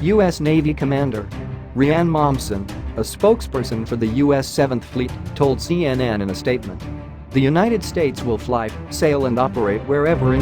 U.S. Navy Commander Reann Mommsen, a spokesperson for the U.S. 7th Fleet, told CNN in a statement. The United States will fly, sail and operate wherever in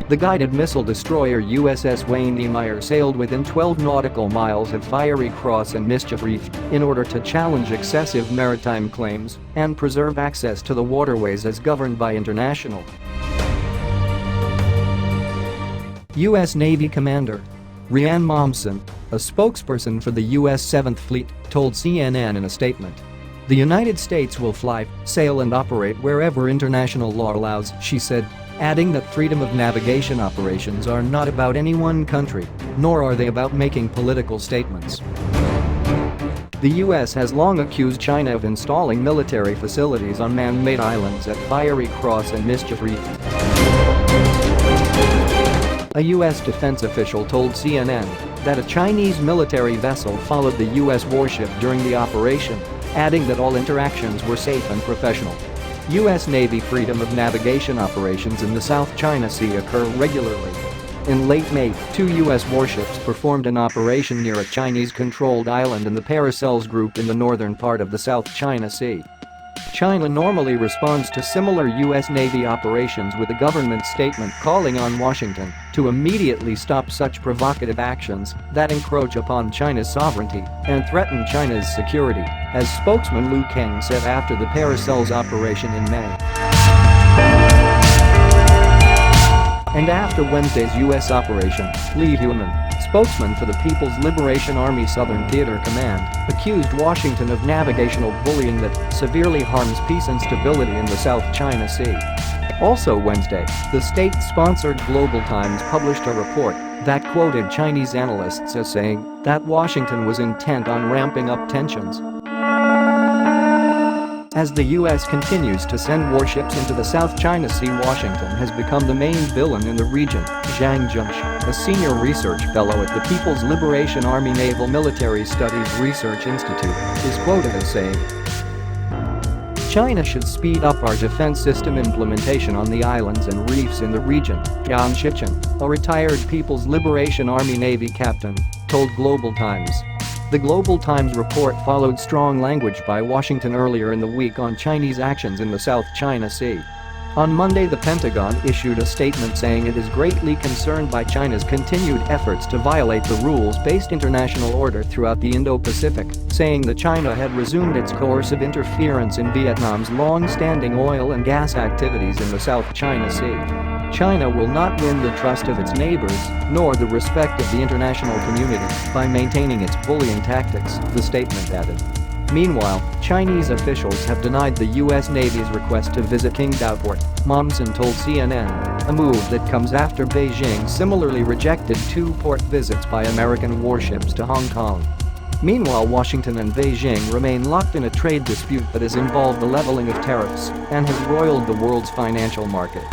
the guided missile destroyer USS Wayne E. Meyer sailed within 12 nautical miles of Fiery Cross and Mischief Reef in order to challenge excessive maritime claims and preserve access to the waterways as governed by international. U.S. Navy Commander Reann Mommsen, a spokesperson for the U.S. 7th Fleet, told CNN in a statement. The United States will fly, sail and operate wherever international law allows, she said, adding that freedom of navigation operations are not about any one country, nor are they about making political statements. The U.S. has long accused China of installing military facilities on man-made islands at Fiery Cross and Mischief Reef. A U.S. defense official told CNN that a Chinese military vessel followed the U.S. warship during the operation, adding that all interactions were safe and professional. U.S. Navy freedom of navigation operations in the South China Sea occur regularly. In late May, 2 U.S. warships performed an operation near a Chinese-controlled island in the Paracels Group in the northern part of the South China Sea. China normally responds to similar U.S. Navy operations with a government statement calling on Washington to immediately stop such provocative actions that encroach upon China's sovereignty and threaten China's security, as spokesman Lu Kang said after the Paracels operation in May. And after Wednesday's U.S. operation, Lee Human, spokesman for the People's Liberation Army Southern Theater Command, accused Washington of navigational bullying that severely harms peace and stability in the South China Sea. Also Wednesday, the state-sponsored Global Times published a report that quoted Chinese analysts as saying that Washington was intent on ramping up tensions. As the U.S. continues to send warships into the South China Sea, Washington has become the main villain in the region. Zhang Junsh, a senior research fellow at the People's Liberation Army Naval Military Studies Research Institute, is quoted as saying, "China should speed up our defense system implementation on the islands and reefs in the region," Yan Shichen, a retired People's Liberation Army Navy captain, told Global Times. The Global Times report followed strong language by Washington earlier in the week on Chinese actions in the South China Sea. On Monday, the Pentagon issued a statement saying it is greatly concerned by China's continued efforts to violate the rules-based international order throughout the Indo-Pacific, saying that China had resumed its coercive interference in Vietnam's long-standing oil and gas activities in the South China Sea. China will not win the trust of its neighbors, nor the respect of the international community, by maintaining its bullying tactics, the statement added. Meanwhile, Chinese officials have denied the U.S. Navy's request to visit Qingdao Port, Mommsen told CNN, a move that comes after Beijing similarly rejected 2 port visits by American warships to Hong Kong. Meanwhile, Washington and Beijing remain locked in a trade dispute that has involved the leveling of tariffs and has roiled the world's financial markets.